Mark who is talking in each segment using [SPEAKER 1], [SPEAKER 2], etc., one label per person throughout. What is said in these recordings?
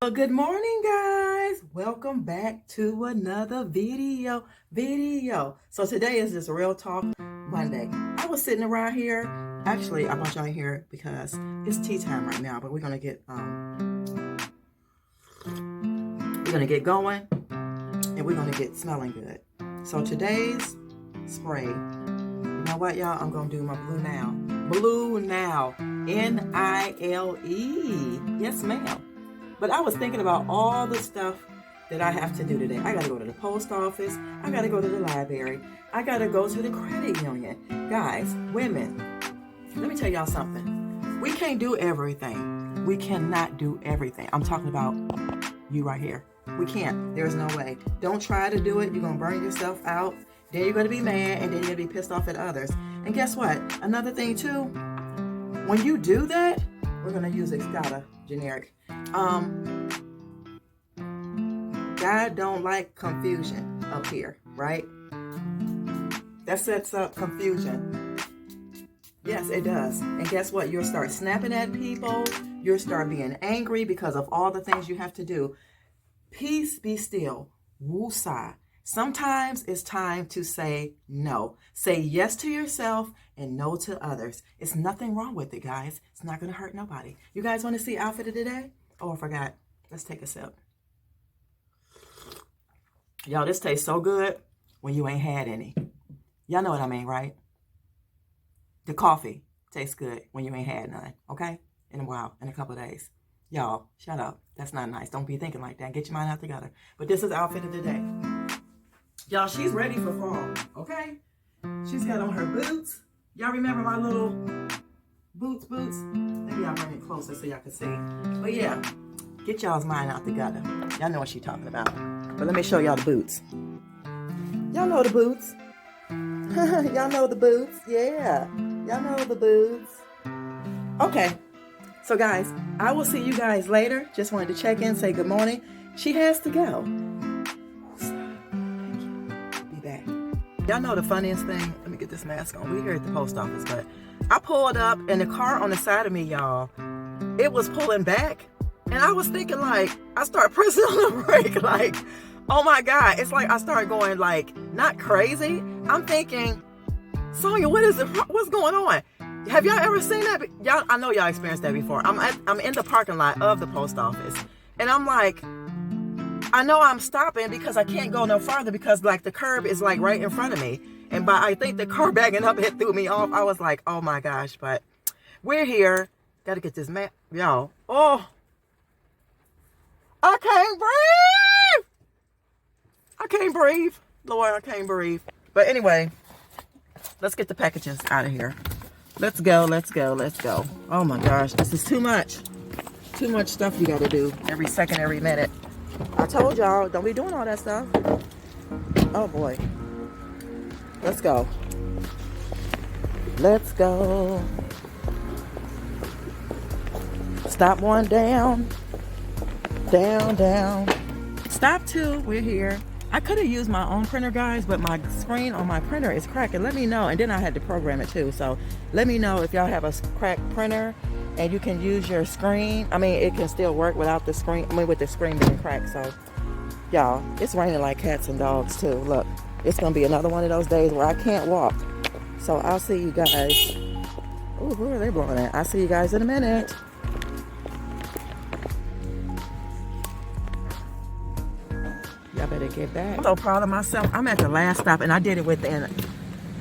[SPEAKER 1] Well, good morning, guys. Welcome back to another video. So today is just Real Talk Monday. I was sitting around here. Actually, I brought y'all here because it's tea time right now, but we're gonna get going, and we're gonna get smelling good. So today's spray. You know what, y'all? I'm gonna do my Blue Now. Blue Now. N-I-L-E. Yes, ma'am. But I was thinking about all the stuff that I have to do today. I got to go to the post office. I got to go to the library. I got to go to the credit union. Guys, women, let me tell y'all something. We can't do everything. We cannot do everything. I'm talking about you right here. We can't. There's no way. Don't try to do it. You're going to burn yourself out. Then you're going to be mad, and then you're going to be pissed off at others. And guess what? Another thing, too, when you do that, we're going to use Excata generic. God don't like confusion up here, right? That sets up confusion. Yes, it does. And guess what? You'll start snapping at people. You'll start being angry because of all the things you have to do. Peace, be still. Woosah. Sometimes it's time to say no. Say yes to yourself and no to others. It's nothing wrong with it, guys. It's not going to hurt nobody. You guys want to see outfit of the day? Oh, I forgot. Let's take a sip. Y'all, this tastes so good when you ain't had any. Y'all know what I mean, right? The coffee tastes good when you ain't had none, okay? In a while, in a couple of days. Y'all, shut up. That's not nice. Don't be thinking like that. Get your mind out together. But this is outfit of the day. Y'all, she's ready for fall, okay? She's got on her boots. Y'all remember my little boots? Maybe I'll bring it closer so y'all can see. But yeah, get y'all's mind out together. Y'all know what she's talking about. But let me show y'all the boots. Y'all know the boots. Y'all know the boots. Yeah. Y'all know the boots. Okay. So guys, I will see you guys later. Just wanted to check in, say good morning. She has to go. Be back. Y'all know the funniest thing? Let me get this mask on. We're here at the post office, but I pulled up and the car on the side of me, y'all, it was pulling back. And I was thinking, like, I started pressing on the brake, like, oh my God. It's like I started going, like, not crazy. I'm thinking, Sonya, what is it? What's going on? Have y'all ever seen that? Y'all, I know y'all experienced that before. I'm in the parking lot of the post office. And I'm like, I know I'm stopping because I can't go no farther because, like, the curb is, like, right in front of me. And I think the car backing up, it threw me off. I was like, oh my gosh. But we're here. Got to get this man. Y'all. Oh. I can't breathe. I can't breathe. Lord, I can't breathe. But anyway, let's get the packages out of here. Let's go. Oh my gosh, this is too much. Too much stuff you got to do every second, every minute. I told y'all, don't be doing all that stuff. Oh boy. Let's go. Let's go. Stop one down. Down. Stop two. We're here. I could have used my own printer, guys, but my screen on my printer is cracking. Let me know. And then I had to program it too. So let me know if y'all have a cracked printer and you can use your screen. I mean, it can still work without the screen. I mean, with the screen being cracked. So y'all, it's raining like cats and dogs too. Look, it's going to be another one of those days where I can't walk. So I'll see you guys. Oh, who are they blowing at? I'll see you guys in a minute. Y'all better get back. I'm so proud of myself. I'm at the last stop and I did it within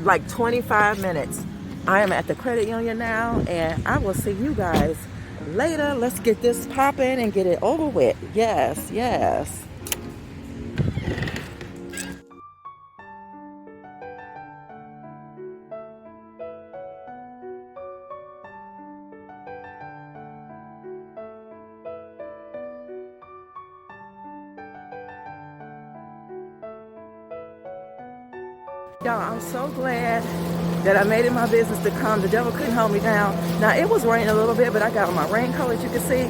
[SPEAKER 1] like 25 minutes. I am at the credit union now and I will see you guys later. Let's get this popping and get it over with. Yes. Y'all, I'm so glad that I made it my business to come. The devil couldn't hold me down. Now, it was raining a little bit, but I got my raincoat, as you can see,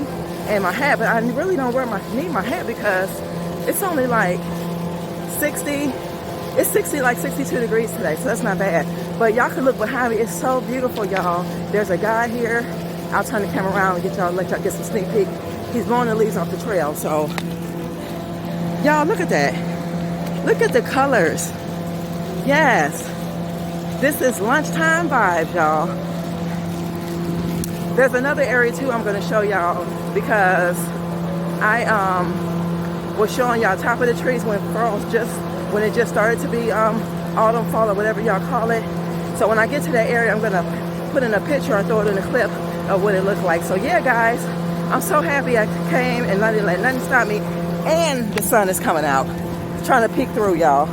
[SPEAKER 1] and my hat. But I really don't need my hat because it's only like 60. It's 60, like 62 degrees today, so that's not bad. But y'all can look behind me. It's so beautiful, y'all. There's a guy here. I'll turn the camera around and let y'all get some sneak peek. He's blowing the leaves off the trail. So, y'all, look at that. Look at the colors. Yes. This is lunchtime vibes, y'all. There's another area too I'm going to show y'all, because I was showing y'all top of the trees when it just started to be autumn, fall, or whatever y'all call it. So when I get to that area, I'm going to put in a picture or throw it in a clip of what it looked like. So yeah, guys, I'm so happy I came and nothing stop me. And the sun is coming out. It's trying to peek through, y'all,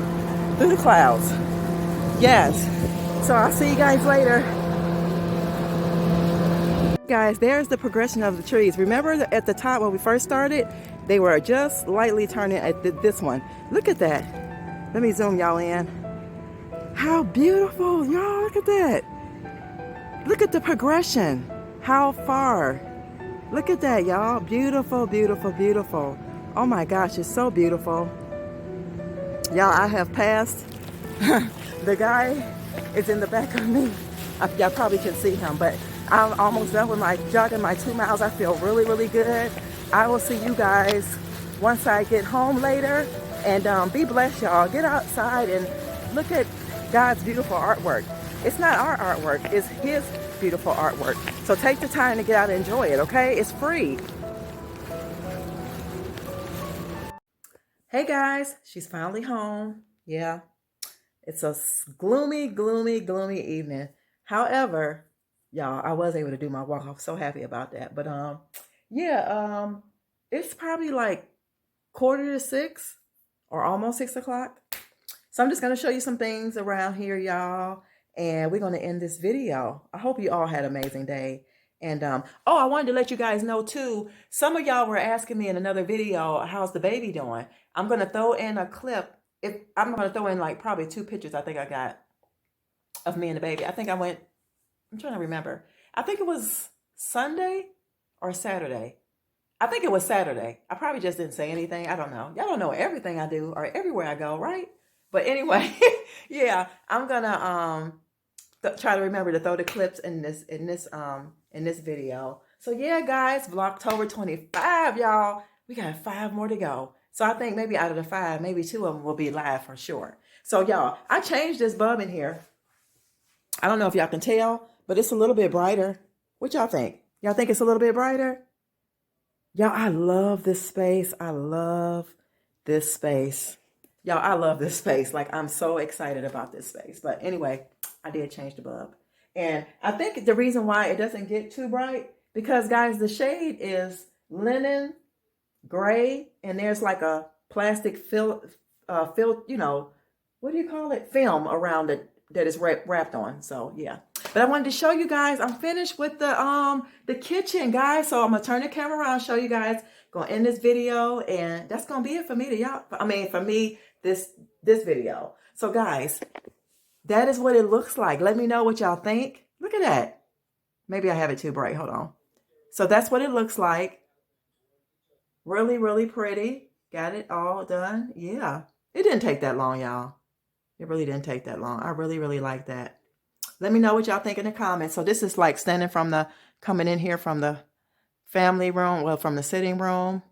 [SPEAKER 1] through the clouds. Yes. So I'll see you guys later. Guys, there's the progression of the trees. Remember at the top when we first started, they were just lightly turning at this one. Look at that. Let me zoom y'all in. How beautiful, y'all, look at that. Look at the progression. How far. Look at that, y'all. Beautiful, beautiful, beautiful. Oh my gosh, it's so beautiful. Y'all, I have passed. The guy is in the back of me. Y'all probably can see him, but I'm almost done with my jogging, my 2 miles. I feel really, really good. I will see you guys once I get home later. And be blessed, y'all. Get outside and look at God's beautiful artwork. It's not our artwork, it's His beautiful artwork. So take the time to get out and enjoy it, okay? It's free. Hey guys, she's finally home. Yeah, it's a gloomy, gloomy, gloomy evening. However, y'all, I was able to do my walk. I'm so happy about that. But yeah, it's probably like 5:45 or almost 6 o'clock. So I'm just going to show you some things around here, y'all. And we're going to end this video. I hope you all had an amazing day. And oh, I wanted to let you guys know too, some of y'all were asking me in another video, how's the baby doing? I'm going to throw in a clip. I'm going to throw in like probably 2 pictures I think I got of me and the baby. I think I went, I'm trying to remember. I think it was Sunday or Saturday. I think it was Saturday. I probably just didn't say anything. I don't know. Y'all don't know everything I do or everywhere I go, right? But anyway, yeah, I'm gonna try to remember to throw the clips in this video. So yeah, guys, Vlogtober 25, y'all. We got 5 more to go. So I think maybe out of the 5, maybe 2 of them will be live for sure. So y'all, I changed this bulb in here. I don't know if y'all can tell, but it's a little bit brighter. What y'all think? Y'all think it's a little bit brighter? Y'all, I love this space. I love this space. Y'all, I love this space. Like, I'm so excited about this space. But anyway, I did change the bulb. And I think the reason why it doesn't get too bright, because guys, the shade is linen gray, and there's like a plastic film, you know, what do you call it? Film around it that is wrapped on. So yeah. But I wanted to show you guys, I'm finished with the kitchen, guys. So I'm gonna turn the camera around, show you guys, gonna end this video, and that's gonna be it for me to y'all. I mean, for me, this video. So guys, that is what it looks like. Let me know what y'all think. Look at that. Maybe I have it too bright. Hold on. So that's what it looks like. Really, really pretty. Got it all done. Yeah. It didn't take that long, y'all. It really didn't take that long. I really, really like that. Let me know what y'all think in the comments. So this is like coming in here from the family room, well, from the sitting room.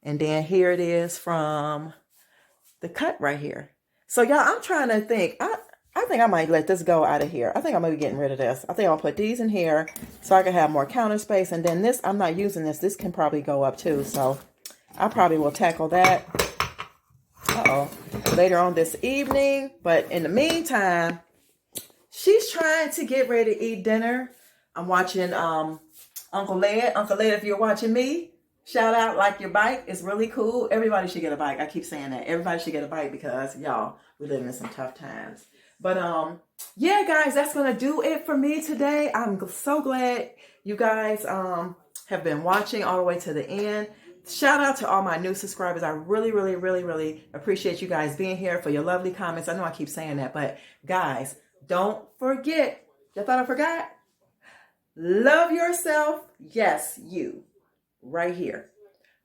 [SPEAKER 1] And then here it is from the cut right here. So y'all, I'm trying to think. I think I might let this go out of here. I think I'm going to be getting rid of this. I think I'll put these in here so I can have more counter space. And then this, I'm not using this. This can probably go up too. So I probably will tackle that. Later on this evening. But in the meantime, she's trying to get ready to eat dinner. I'm watching Uncle Led. Uncle Led, if you're watching me, shout out, like your bike. It's really cool. Everybody should get a bike. I keep saying that. Everybody should get a bike because, y'all, we're living in some tough times. But yeah, guys, that's going to do it for me today. I'm so glad you guys have been watching all the way to the end. Shout out to all my new subscribers. I really, really, really, really appreciate you guys being here, for your lovely comments. I know I keep saying that, but guys, don't forget. Y'all thought I forgot? Love yourself. Yes, you. Right here.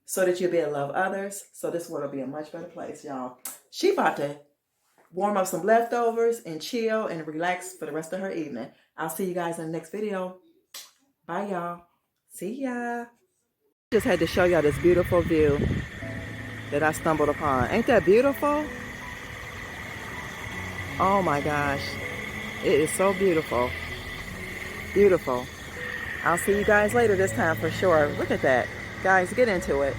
[SPEAKER 1] So that you'll be able to love others. So this world will be a much better place, y'all. She about to warm up some leftovers and chill and relax for the rest of her evening. I'll see you guys in the next video. Bye, y'all. See ya. Just had to show y'all this beautiful view that I stumbled upon. Ain't that beautiful? Oh my gosh. It is so beautiful. Beautiful. I'll see you guys later this time for sure. Look at that. Guys, get into it.